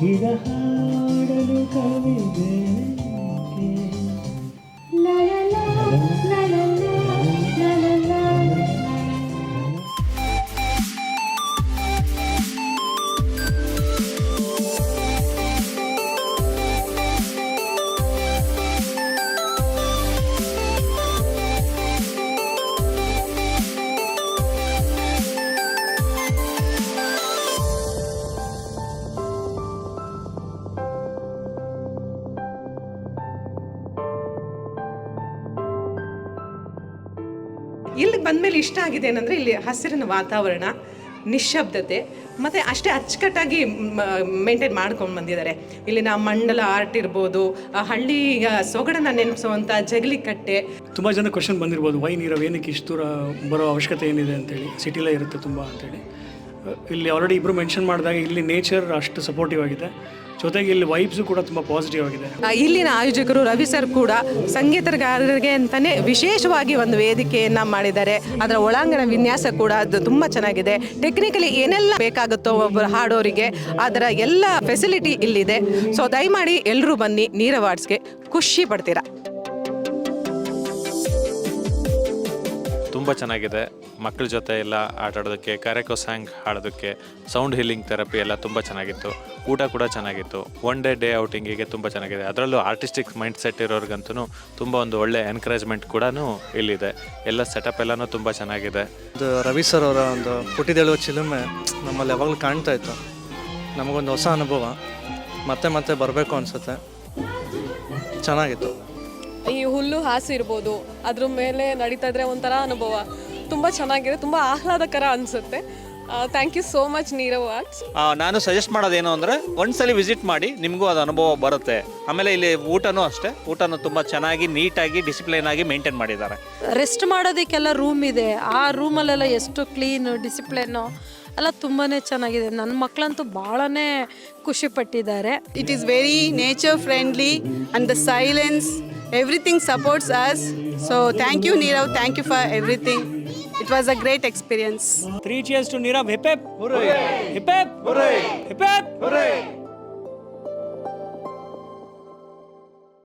ಈಗ ಹಾಡಲು ಕವಿದೆ ಇಲ್ಲಿಗೆ ಬಂದಮೇಲೆ ಇಷ್ಟ ಆಗಿದೆ ಏನಂದರೆ ಇಲ್ಲಿ ಹಸಿರಿನ ವಾತಾವರಣ, ನಿಶ್ಶಬ್ದತೆ ಮತ್ತು ಅಷ್ಟೇ ಅಚ್ಚುಕಟ್ಟಾಗಿ ಮೇಂಟೈನ್ ಮಾಡ್ಕೊಂಡು ಬಂದಿದ್ದಾರೆ. ಇಲ್ಲಿನ ಮಂಡಲ ಆರ್ಟ್ ಇರ್ಬೋದು, ಹಳ್ಳಿಯ ಸೊಗಡನ್ನು ನೆನಪಿಸುವಂಥ ಜಗಲಿಕಟ್ಟೆ. ತುಂಬ ಜನ ಕ್ವಶನ್ ಬಂದಿರ್ಬೋದು, ವೈ ನೀರವ್ ಏನಕ್ಕೆ ಇಷ್ಟು ದೂರ ಬರೋ ಅವಶ್ಯಕತೆ ಏನಿದೆ ಅಂತೇಳಿ, ಸಿಟಿಲೇ ಇರುತ್ತೆ ತುಂಬ ಅಂತೇಳಿ. ಇಲ್ಲಿ ಆಲ್ರೆಡಿ ಇಬ್ಬರು ಮೆನ್ಷನ್ ಮಾಡಿದಾಗ ಇಲ್ಲಿ ನೇಚರ್ ಅಷ್ಟು ಸಪೋರ್ಟಿವ್ ಆಗಿದೆ, ಜೊತೆಗೆ ಇಲ್ಲಿ ವೈಬ್ಸು ಕೂಡ ತುಂಬ ಪಾಸಿಟಿವ್ ಆಗಿದೆ. ಇಲ್ಲಿನ ಆಯೋಜಕರು ರವಿ ಸರ್ ಕೂಡ ಸಂಗೀತಗಾರರಿಗೆ ಅಂತಲೇ ವಿಶೇಷವಾಗಿ ಒಂದು ವೇದಿಕೆಯನ್ನು ಮಾಡಿದ್ದಾರೆ. ಅದರ ಒಳಾಂಗಣ ವಿನ್ಯಾಸ ಕೂಡ ಅದು ತುಂಬ ಚೆನ್ನಾಗಿದೆ. ಟೆಕ್ನಿಕಲಿ ಏನೆಲ್ಲ ಬೇಕಾಗುತ್ತೋ ಒಬ್ಬರು ಹಾಡೋರಿಗೆ ಅದರ ಎಲ್ಲ ಫೆಸಿಲಿಟಿ ಇಲ್ಲಿದೆ. ಸೊ ದಯಮಾಡಿ ಎಲ್ಲರೂ ಬನ್ನಿ, ನೀರವ್ ಆರ್ಟ್ಸ್ಗೆ ಖುಷಿ ಪಡ್ತೀರಾ. ತುಂಬ ಚೆನ್ನಾಗಿದೆ. ಮಕ್ಕಳ ಜೊತೆ ಎಲ್ಲ ಆಟ ಆಡೋದಕ್ಕೆ, ಕ್ಯಾರೆಕೋ ಸಾಂಗ್ ಹಾಡೋದಕ್ಕೆ, ಸೌಂಡ್ ಹೀಲಿಂಗ್ ಥೆರಪಿ ಎಲ್ಲ ತುಂಬ ಚೆನ್ನಾಗಿತ್ತು. ಊಟ ಕೂಡ ಚೆನ್ನಾಗಿತ್ತು. ಒನ್ ಡೇ ಔಟಿಂಗಿಗೆ ತುಂಬ ಚೆನ್ನಾಗಿದೆ. ಅದರಲ್ಲೂ ಆರ್ಟಿಸ್ಟಿಕ್ ಮೈಂಡ್ ಸೆಟ್ ಇರೋರ್ಗಂತೂ ತುಂಬ ಒಂದು ಒಳ್ಳೆ ಎನ್ಕರೇಜ್ಮೆಂಟ್ ಕೂಡ ಇಲ್ಲಿದೆ. ಎಲ್ಲ ಸೆಟಪ್ ಎಲ್ಲನೂ ತುಂಬ ಚೆನ್ನಾಗಿದೆ. ಇದು ರವಿ ಸರ್ ಅವರ ಒಂದು ಪುಟಿದೇಳುವ ಚಿಲುಮೆ ನಮ್ಮಲ್ಲಿ ಯಾವಾಗಲೂ ಕಾಣ್ತಾ ಇತ್ತು. ನಮಗೊಂದು ಹೊಸ ಅನುಭವ, ಮತ್ತೆ ಮತ್ತೆ ಬರಬೇಕು ಅನಿಸುತ್ತೆ. ಚೆನ್ನಾಗಿತ್ತು. ಈ ಹುಲ್ಲು ಹಾಸಿ ಇರ್ಬೋದು, ಅದ್ರ ಮೇಲೆ ನಡೀತಾ ಇದ್ರೆ ಒಂಥರ ಅನುಭವ ತುಂಬ ಚೆನ್ನಾಗಿದೆ, ತುಂಬ ಆಹ್ಲಾದಕರ ಅನಿಸುತ್ತೆ. Thank you so much Nirav arts. ನಾನು ಸಜೆಸ್ಟ್ ಮಾಡೋದೇನು ಅಂದರೆ ಒಂದ್ಸಲಿ ವಿಸಿಟ್ ಮಾಡಿ, ನಿಮಗೂ ಅದು ಅನುಭವ ಬರುತ್ತೆ. ಆಮೇಲೆ ಇಲ್ಲಿ ಊಟನೂ ಅಷ್ಟೇ, ಊಟನೂ ತುಂಬ ಚೆನ್ನಾಗಿ ನೀಟಾಗಿ ಡಿಸಿಪ್ಲೈನ್ ಆಗಿ ಮೇಂಟೈನ್ ಮಾಡಿದ್ದಾರೆ. ರೆಸ್ಟ್ ಮಾಡೋದಕ್ಕೆಲ್ಲ ರೂಮ್ ಇದೆ. ಆ ರೂಮಲ್ಲೆಲ್ಲ ಎಷ್ಟು ಕ್ಲೀನು, ಡಿಸಿಪ್ಲಿನ್ನು ಎಲ್ಲ ತುಂಬಾ ಚೆನ್ನಾಗಿದೆ. ನನ್ನ ಮಕ್ಕಳಂತೂ ಭಾಳನೇ ಖುಷಿ ಪಟ್ಟಿದ್ದಾರೆ. It is very nature friendly and the silence, everything supports us. So thank you Nirav, thank you for everything. It was a great experience. 3 cheers to Nirav. Hip hip. Hooray. Hip hip. Hooray. Hip hip. Hooray.